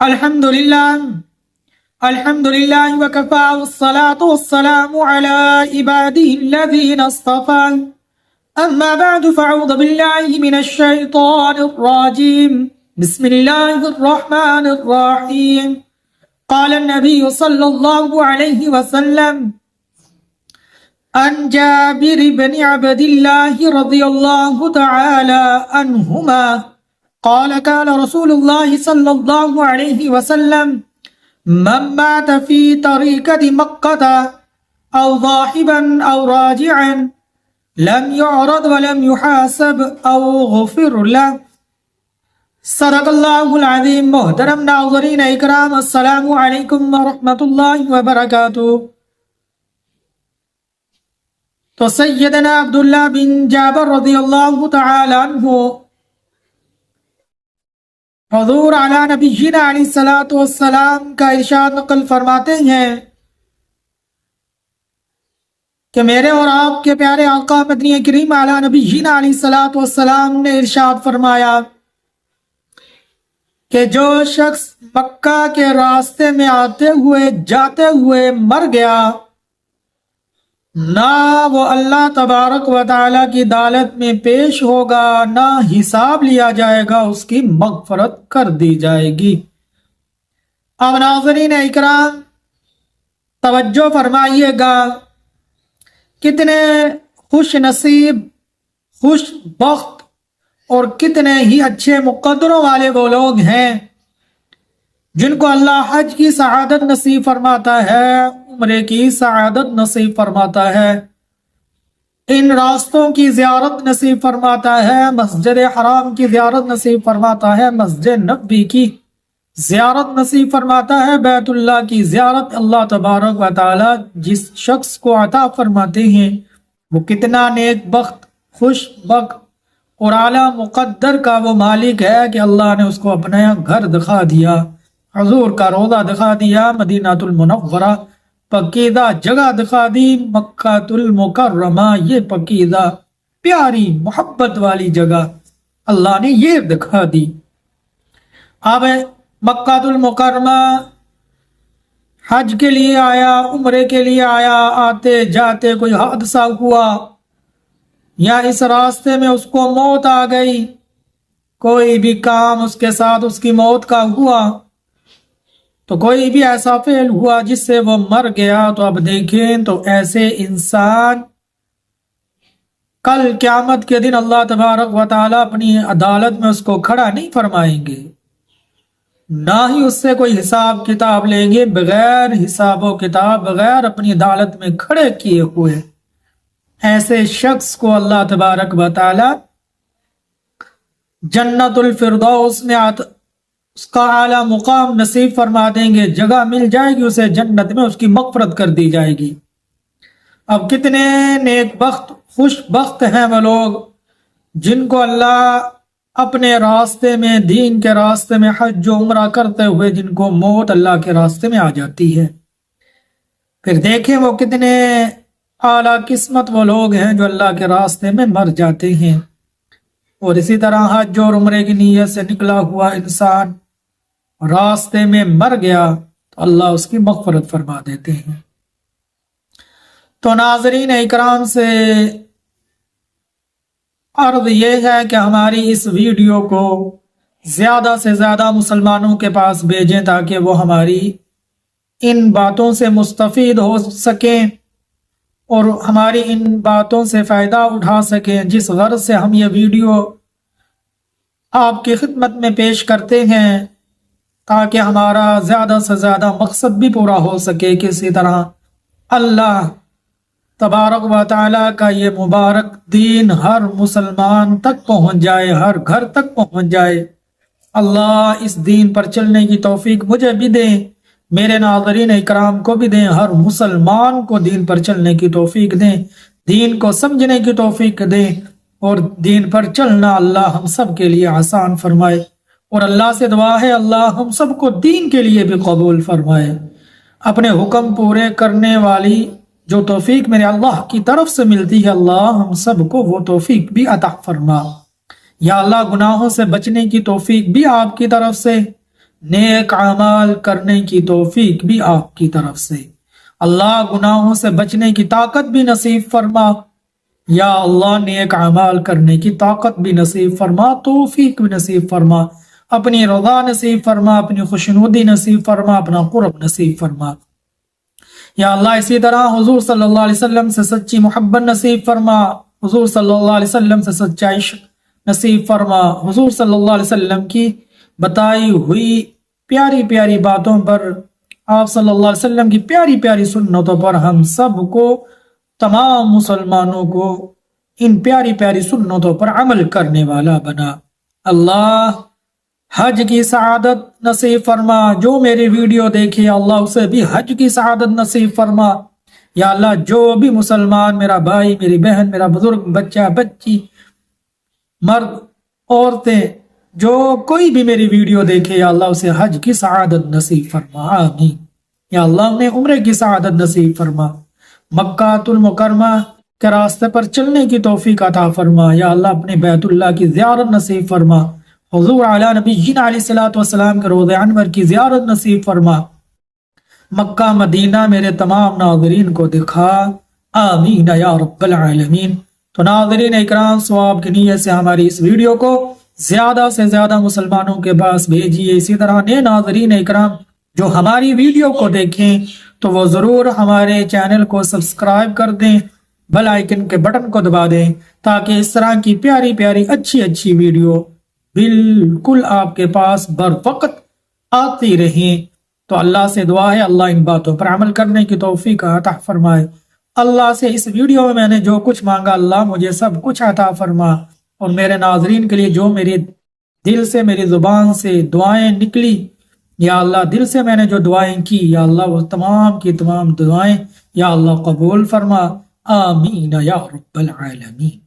الحمد للہ وکفى والصلاة والسلام على عباده الذين اصطفى اما بعد فاعوذ بالله من الشيطان الرجيم بسم الله الرحمن الرحيم قال النبي صلى الله عليه وسلم عن جابر بن عبد الله رضي الله تعالى عنهما قال قال رسول الله صلى الله عليه وسلم من مات في طريقة مكة أو ذاهبا أو راجعا لم يعرض ولم يحاسب أو غفر له صدق اللہ العظیم۔ محترم ناظرین اکرام، السلام علیکم ورحمۃ اللہ وبرکاتہ۔ تو سیدنا عبداللہ بن جابر رضی اللہ تعالی عنہ حضور علی نبینا علیہ الصلوۃ والسلام کا ارشاد نقل فرماتے ہیں کہ میرے اور آپ کے پیارے آقا مدنی کریم علی نبینا علیہ الصلوۃ والسلام نے ارشاد فرمایا کہ جو شخص مکہ کے راستے میں آتے ہوئے جاتے ہوئے مر گیا، نہ وہ اللہ تبارک و تعالیٰ کی عدالت میں پیش ہوگا، نہ حساب لیا جائے گا، اس کی مغفرت کر دی جائے گی۔ اب ناظرین اکرام توجہ فرمائیے گا، کتنے خوش نصیب، خوش بخت اور کتنے ہی اچھے مقدروں والے وہ لوگ ہیں جن کو اللہ حج کی سعادت نصیب فرماتا ہے، عمرے کی سعادت نصیب فرماتا ہے، ان راستوں کی زیارت نصیب فرماتا ہے، مسجد حرام کی زیارت نصیب فرماتا ہے، مسجد نبوی کی زیارت نصیب فرماتا ہے، بیت اللہ کی زیارت اللہ تبارک و تعالی جس شخص کو عطا فرماتے ہیں وہ کتنا نیک بخت، خوش بخت اور اعلیٰ مقدر کا وہ مالک ہے کہ اللہ نے اس کو اپنا گھر دکھا دیا، حضور کا روضہ دکھا دیا، مدینہ المنورہ پکیدہ جگہ دکھا دی، مکہ المکرمہ یہ پکیدہ پیاری محبت والی جگہ اللہ نے یہ دکھا دی۔ اب مکہ المکرمہ حج کے لیے آیا، عمرے کے لیے آیا، آتے جاتے کوئی حادثہ ہوا یا اس راستے میں اس کو موت آ گئی، کوئی بھی کام اس کے ساتھ اس کی موت کا ہوا، تو کوئی بھی ایسا فعل ہوا جس سے وہ مر گیا، تو اب دیکھیں تو ایسے انسان کل قیامت کے دن اللہ تبارک و تعالیٰ اپنی عدالت میں اس کو کھڑا نہیں فرمائیں گے، نہ ہی اس سے کوئی حساب کتاب لیں گے، بغیر حساب و کتاب، بغیر اپنی عدالت میں کھڑے کیے ہوئے ایسے شخص کو اللہ تبارک و تعالیٰ جنت الفردوس میں اس کا اعلیٰ مقام نصیب فرما دیں گے، جگہ مل جائے گی اسے جنت میں، اس کی مغفرت کر دی جائے گی۔ اب کتنے نیک بخت، خوش بخت ہیں وہ لوگ جن کو اللہ اپنے راستے میں، دین کے راستے میں حج و عمرہ کرتے ہوئے جن کو موت اللہ کے راستے میں آ جاتی ہے۔ پھر دیکھیں وہ کتنے اعلیٰ قسمت وہ لوگ ہیں جو اللہ کے راستے میں مر جاتے ہیں۔ اور اسی طرح حج اور عمرے کی نیت سے نکلا ہوا انسان راستے میں مر گیا تو اللہ اس کی مغفرت فرما دیتے ہیں۔ تو ناظرین اکرام سے عرض یہ ہے کہ ہماری اس ویڈیو کو زیادہ سے زیادہ مسلمانوں کے پاس بھیجیں تاکہ وہ ہماری ان باتوں سے مستفید ہو سکیں اور ہماری ان باتوں سے فائدہ اٹھا سکیں، جس غرض سے ہم یہ ویڈیو آپ کی خدمت میں پیش کرتے ہیں، تاکہ ہمارا زیادہ سے زیادہ مقصد بھی پورا ہو سکے، کسی طرح اللہ تبارک و تعالیٰ کا یہ مبارک دین ہر مسلمان تک پہنچ جائے، ہر گھر تک پہنچ جائے۔ اللہ اس دین پر چلنے کی توفیق مجھے بھی دیں، میرے ناظرین اکرام کو بھی دیں، ہر مسلمان کو دین پر چلنے کی توفیق دیں، دین کو سمجھنے کی توفیق دیں، اور دین پر چلنا اللہ ہم سب کے لیے آسان فرمائے۔ اور اللہ سے دعا ہے اللہ ہم سب کو دین کے لیے بھی قبول فرمائے، اپنے حکم پورے کرنے والی جو توفیق میرے اللہ کی طرف سے ملتی ہے، اللہ ہم سب کو وہ توفیق بھی عطا فرما۔ یا اللہ گناہوں سے بچنے کی توفیق بھی آپ کی طرف سے، نیک اعمال کرنے کی توفیق بھی آپ کی طرف سے۔ اللہ گناہوں سے بچنے کی طاقت بھی نصیب فرما، یا اللہ نیک اعمال کرنے کی طاقت بھی نصیب فرما، توفیق بھی نصیب فرما، اپنی رضا نصیب فرما، اپنی خوشنودی نصیب فرما، اپنا قرب نصیب فرما۔ یا اللہ اسی طرح حضور صلی اللہ علیہ وسلم سے سچی محبت نصیب فرما، حضور صلی اللہ علیہ وسلم سے سچا عشق نصیب فرما، حضور صلی اللہ علیہ وسلم کی بتائی ہوئی پیاری پیاری باتوں پر، آپ صلی اللہ علیہ وسلم کی پیاری پیاری سنتوں پر ہم سب کو، تمام مسلمانوں کو ان پیاری پیاری سنتوں پر عمل کرنے والا بنا۔ اللہ حج کی سعادت نصیب فرما، جو میری ویڈیو دیکھے اللہ اسے بھی حج کی سعادت نصیب فرما۔ یا اللہ جو بھی مسلمان، میرا بھائی، میری بہن، میرا بزرگ، بچہ، بچی، مرد، عورتیں، جو کوئی بھی میری ویڈیو دیکھے یا اللہ اسے حج کی سعادت نصیب فرما، آمین۔ یا اللہ انہیں عمرے کی سعادت نصیب فرما، مکہ المکرمہ کے راستے پر چلنے کی توفیق عطا فرما۔ یا اللہ اپنے بیت اللہ کی زیارت نصیب فرما، حضور علی نبی جین علیہ الصلوۃ والسلام کے روضہ انور کی زیارت نصیب فرما، مکہ مدینہ میرے تمام ناظرین کو دکھا، آمین یا رب العالمین۔ تو ناظرین اکرام، ثواب کی نیت سے ہماری اس ویڈیو کو زیادہ سے زیادہ مسلمانوں کے پاس بھیجیے۔ اسی طرح نئے ناظرین اکرام جو ہماری ویڈیو کو دیکھیں تو وہ ضرور ہمارے چینل کو سبسکرائب کر دیں، بیل آئیکن کے بٹن کو دبا دیں، تاکہ اس طرح کی پیاری پیاری اچھی ویڈیو بالکل آپ کے پاس بر وقت آتی رہیں۔ تو اللہ سے دعا ہے اللہ ان باتوں پر عمل کرنے کی توفیق عطا فرمائے۔ اللہ سے اس ویڈیو میں نے جو کچھ مانگا اللہ مجھے سب کچھ عطا فرما، اور میرے ناظرین کے لیے جو میرے دل سے، میری زبان سے دعائیں نکلی، یا اللہ دل سے میں نے جو دعائیں کی، یا اللہ وہ تمام کی تمام دعائیں یا اللہ قبول فرما، آمین یا رب العالمین۔